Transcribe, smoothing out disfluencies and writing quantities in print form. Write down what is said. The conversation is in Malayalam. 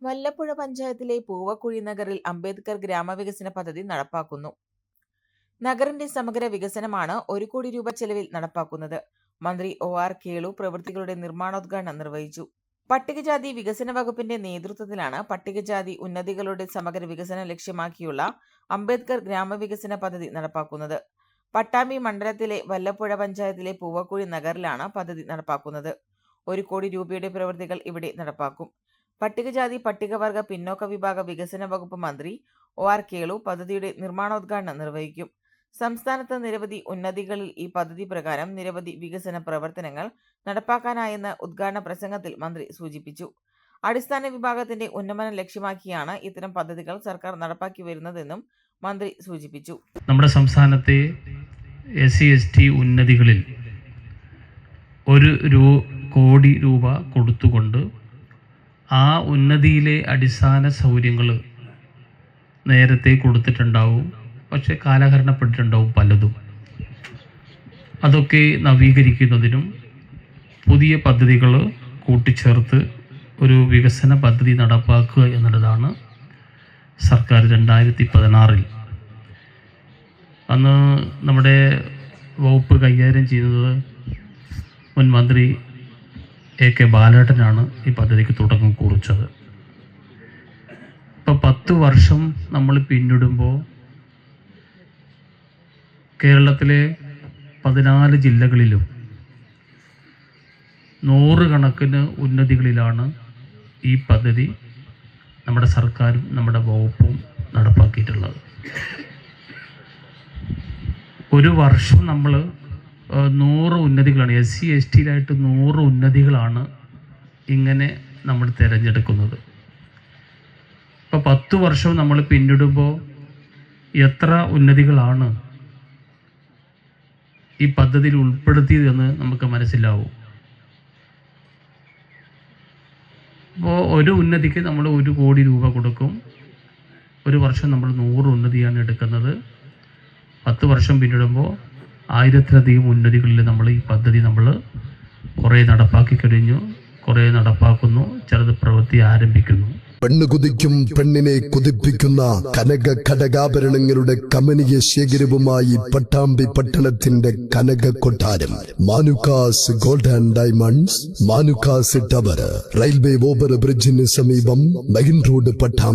വല്ലപ്പുഴ പഞ്ചായത്തിലെ പൂവക്കുഴി നഗറിൽ അംബേദ്കർ ഗ്രാമവികസന പദ്ധതി നടപ്പാക്കുന്നു. നഗറിന്റെ സമഗ്ര വികസനമാണ് 1 കോടി രൂപ ചെലവിൽ നടപ്പാക്കുന്നത്. മന്ത്രി OR കേളു പ്രവൃത്തികളുടെ നിർമ്മാണോദ്ഘാടനം നിർവഹിച്ചു. പട്ടികജാതി വികസന വകുപ്പിന്റെ നേതൃത്വത്തിലാണ് പട്ടികജാതി ഉന്നതികളുടെ സമഗ്ര വികസനം ലക്ഷ്യമാക്കിയുള്ള അംബേദ്കർ ഗ്രാമവികസന പദ്ധതി നടപ്പാക്കുന്നത്. പട്ടാമ്പി മണ്ഡലത്തിലെ വല്ലപ്പുഴ പഞ്ചായത്തിലെ പൂവക്കുഴി നഗറിലാണ് പദ്ധതി നടപ്പാക്കുന്നത്. 1 കോടി രൂപയുടെ പ്രവൃത്തികൾ ഇവിടെ നടപ്പാക്കും. പട്ടികജാതി പട്ടികവർഗ പിന്നോക്ക വിഭാഗ വികസന വകുപ്പ് മന്ത്രി OR കേളു പദ്ധതിയുടെ നിർമ്മാണോദ്ഘാടനം നിർവഹിക്കും. സംസ്ഥാനത്ത് നിരവധി ഉന്നതികളിൽ ഈ പദ്ധതി പ്രകാരം നിരവധി വികസന പ്രവർത്തനങ്ങൾ നടപ്പാക്കാനായെന്ന് ഉദ്ഘാടന പ്രസംഗത്തിൽ മന്ത്രി സൂചിപ്പിച്ചു. അടിസ്ഥാന വിഭാഗത്തിന്റെ ഉന്നമനം ലക്ഷ്യമാക്കിയാണ് ഇത്തരം പദ്ധതികൾ സർക്കാർ നടപ്പാക്കി വരുന്നതെന്നും മന്ത്രി സൂചിപ്പിച്ചു. നമ്മുടെ സംസ്ഥാനത്തെ SC/ST ഉന്നതികളിൽ 1 കോടി രൂപ കൊടുത്തുകൊണ്ട് ആ ഉന്നതിയിലെ അടിസ്ഥാന സൗകര്യങ്ങൾ നേരത്തെ കൊടുത്തിട്ടുണ്ടാവും, പക്ഷെ കാലഹരണപ്പെട്ടിട്ടുണ്ടാവും പലതും. അതൊക്കെ നവീകരിക്കുന്നതിനും പുതിയ പദ്ധതികൾ കൂട്ടിച്ചേർത്ത് ഒരു വികസന പദ്ധതി നടപ്പാക്കുക എന്നുള്ളതാണ് സർക്കാർ 2016 അന്ന് നമ്മുടെ വകുപ്പ് കൈകാര്യം ചെയ്യുന്നത് മുൻ മന്ത്രി AK ബാലേട്ടനാണ് ഈ പദ്ധതിക്ക് തുടക്കം കുറിച്ചത്. ഇപ്പോൾ 10 വർഷം നമ്മൾ പിന്നിടുമ്പോൾ കേരളത്തിലെ 14 ജില്ലകളിലും 100 കണക്കിന് ഉന്നതികളിലാണ് ഈ പദ്ധതി നമ്മുടെ സർക്കാരും നമ്മുടെ വകുപ്പും നടപ്പാക്കിയിട്ടുള്ളത്. ഒരു വർഷം നമ്മൾ 100 ഉന്നതികളാണ്, SC/STയിലായിട്ട് 100 ഉന്നതികളാണ് ഇങ്ങനെ നമ്മൾ തിരഞ്ഞെടുക്കുന്നത്. ഇപ്പോൾ 10 വർഷം നമ്മൾ പിന്നിടുമ്പോൾ എത്ര ഉന്നതികളാണ് ഈ പദ്ധതിയിൽ ഉൾപ്പെടുത്തിയതെന്ന് നമുക്ക് മനസ്സിലാവും. അപ്പോൾ ഒരു ഉന്നതിക്ക് നമ്മൾ 1 കോടി രൂപ കൊടുക്കും. ഒരു വർഷം നമ്മൾ 100 ഉന്നതിയാണ് എടുക്കുന്നത്. 10 വർഷം പിന്നിടുമ്പോൾ 1000-ലധികം ഉന്നതികളിൽ നമ്മൾ ഈ പദ്ധതി കുറേ നടപ്പാക്കി കഴിഞ്ഞു, കുറേ നടപ്പാക്കുന്നു, ചിലത് പ്രവൃത്തി ആരംഭിക്കുന്നു. പെണ്ണ് കുതിക്കും പെണ്ണിനെ കുതിപ്പിക്കുന്ന കനക ഘടകാഭരണങ്ങളുടെ കമനീയ ശേഖരവുമായി പട്ടാമ്പി പട്ടണത്തിന്റെ കനക കൊട്ടാരം Manukkas gold and diamonds, Manukkas tower, railway over ബ്രിഡ്ജിന് സമീപം മെയിൻ റോഡ്, പട്ടാമ്പി.